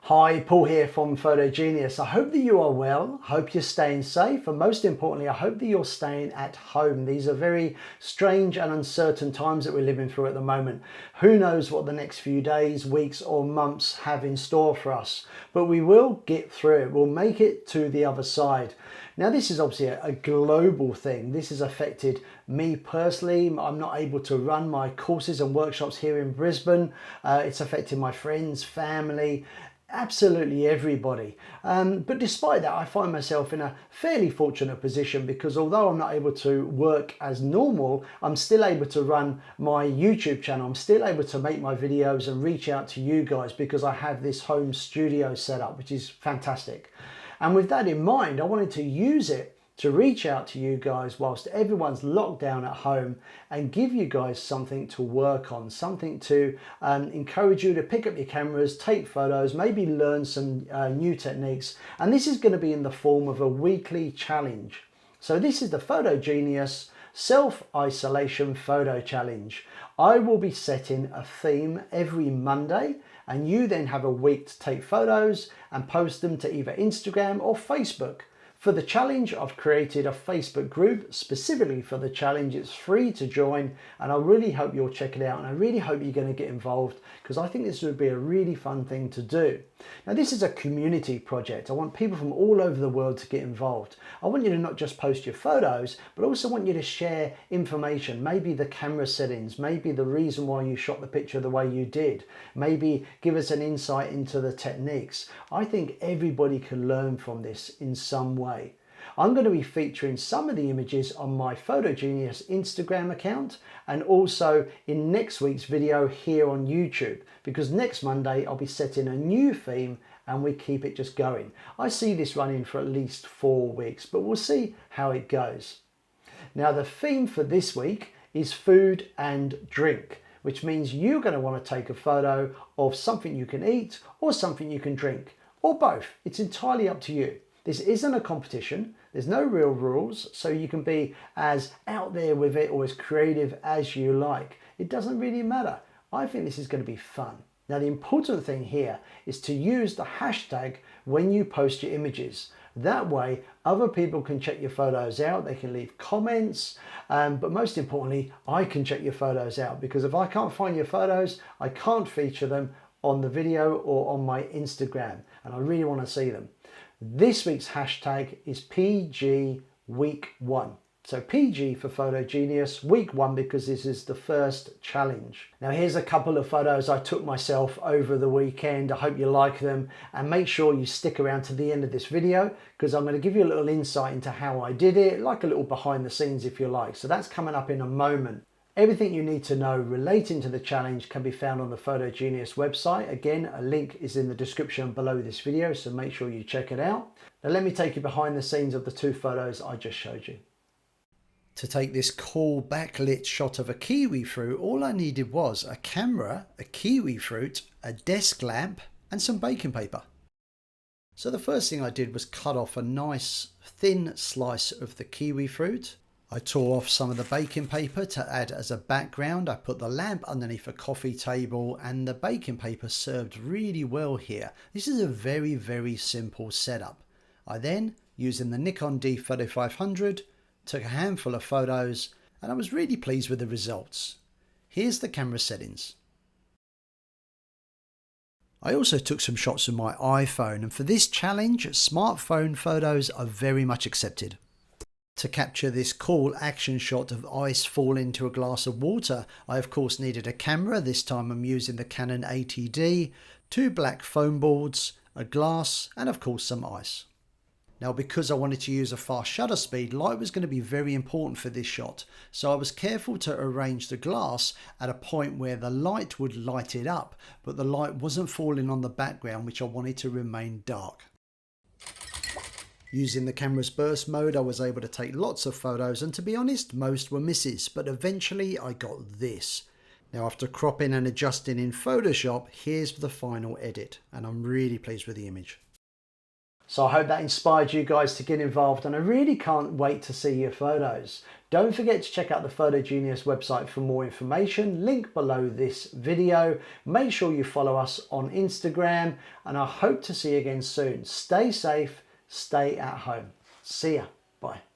Hi, Paul here from Photo Genius. I hope that you are well, hope you're staying safe, and most importantly, I hope that you're staying at home. These are very strange and uncertain times that we're living through at the moment. Who knows what the next few days, weeks, or months have in store for us, but we will get through it. We'll make it to the other side. Now, this is obviously a global thing. This has affected me personally. I'm not able to run my courses and workshops here in Brisbane. It's affected my friends, family, absolutely everybody. But despite that, I find myself in a fairly fortunate position because although I'm not able to work as normal, I'm still able to run my YouTube channel. I'm still able to make my videos and reach out to you guys because I have this home studio set up, which is fantastic. And with that in mind, I wanted to use it to reach out to you guys whilst everyone's locked down at home and give you guys something to work on, something to encourage you to pick up your cameras, take photos, maybe learn some new techniques. And this is going to be in the form of a weekly challenge. So this is the Photo Genius Self-Isolation Photo Challenge. I will be setting a theme every Monday, and you then have a week to take photos and post them to either Instagram or Facebook. For the challenge, I've created a Facebook group specifically for the challenge. It's free to join, and I really hope you'll check it out, and I really hope you're going to get involved because I think this would be a really fun thing to do. Now, this is a community project. I want people from all over the world to get involved. I want you to not just post your photos, but also want you to share information, maybe the camera settings, maybe the reason why you shot the picture the way you did, maybe give us an insight into the techniques. I think everybody can learn from this in some way. I'm going to be featuring some of the images on my Photo Genius Instagram account and also in next week's video here on YouTube, because next Monday I'll be setting a new theme and we keep it just going. I see this running for at least 4 weeks, but we'll see how it goes. Now, the theme for this week is food and drink, which means you're going to want to take a photo of something you can eat or something you can drink, or both. It's entirely up to you. This isn't a competition. There's no real rules, so you can be as out there with it or as creative as you like. It doesn't really matter. I think this is going to be fun. Now, the important thing here is to use the hashtag when you post your images. That way, other people can check your photos out. They can leave comments, but most importantly, I can check your photos out, because if I can't find your photos, I can't feature them on the video or on my Instagram, and I really want to see them. This week's hashtag is PG Week 1. So PG for Photo Genius Week 1, because this is the first challenge. Now, here's a couple of photos I took myself over the weekend. I hope you like them, and make sure you stick around to the end of this video because I'm going to give you a little insight into how I did it, like a little behind the scenes if you like. So that's coming up in a moment. Everything you need to know relating to the challenge can be found on the Photo Genius website. Again, a link is in the description below this video, so make sure you check it out. Now, let me take you behind the scenes of the 2 photos I just showed you. To take this cool backlit shot of a kiwi fruit, all I needed was a camera, a kiwi fruit, a desk lamp, and some baking paper. So the first thing I did was cut off a nice thin slice of the kiwi fruit. I tore off some of the baking paper to add as a background. I put the lamp underneath a coffee table, and the baking paper served really well here. This is a very, very simple setup. I then, using the Nikon D3500, took a handful of photos, and I was really pleased with the results. Here's the camera settings. I also took some shots with my iPhone, and for this challenge, smartphone photos are very much accepted. To capture this cool action shot of ice falling into a glass of water, I of course needed a camera. This time I'm using the Canon 80D, 2 black foam boards, a glass, and of course some ice. Now, because I wanted to use a fast shutter speed, light was going to be very important for this shot, so I was careful to arrange the glass at a point where the light would light it up, but the light wasn't falling on the background, which I wanted to remain dark. Using the camera's burst mode, I was able to take lots of photos, and to be honest, most were misses, but eventually I got this. Now, after cropping and adjusting in Photoshop, here's the final edit, and I'm really pleased with the image. So I hope that inspired you guys to get involved, and I really can't wait to see your photos. Don't forget to check out the Photogenius website for more information, link below this video. Make sure you follow us on Instagram, and I hope to see you again soon. Stay safe, stay at home. See ya. Bye.